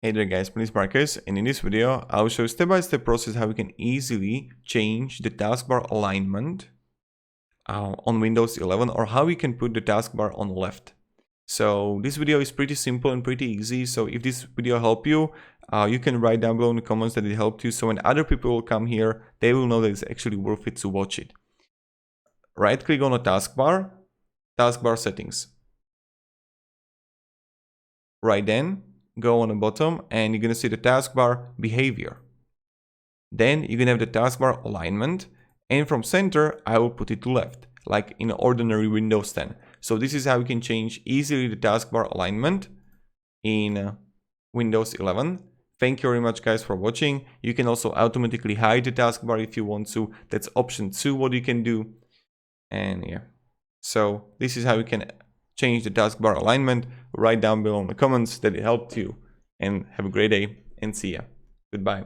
Hey there guys, my name is Marcus, and in this video I'll show step-by-step process how we can easily change the taskbar alignment on Windows 11, or how we can put the taskbar on the left. So this video is pretty simple and pretty easy, so if this video helped you, you can write down below in the comments that it helped you, so when other people will come here, they will know that it's actually worth it to watch it. Right click on the taskbar, taskbar settings. Right then, go on the bottom and you're going to see the taskbar behavior. Then you're going to have the taskbar alignment, and from center I will put it to left, like in ordinary Windows 10. So this is how we can change easily the taskbar alignment in Windows 11. Thank you very much guys for watching. You can also automatically hide the taskbar if you want to. That's option 2 what you can do. And yeah, so this is how you can change the taskbar alignment. Write down below in the comments that it helped you, and have a great day and see ya. Goodbye.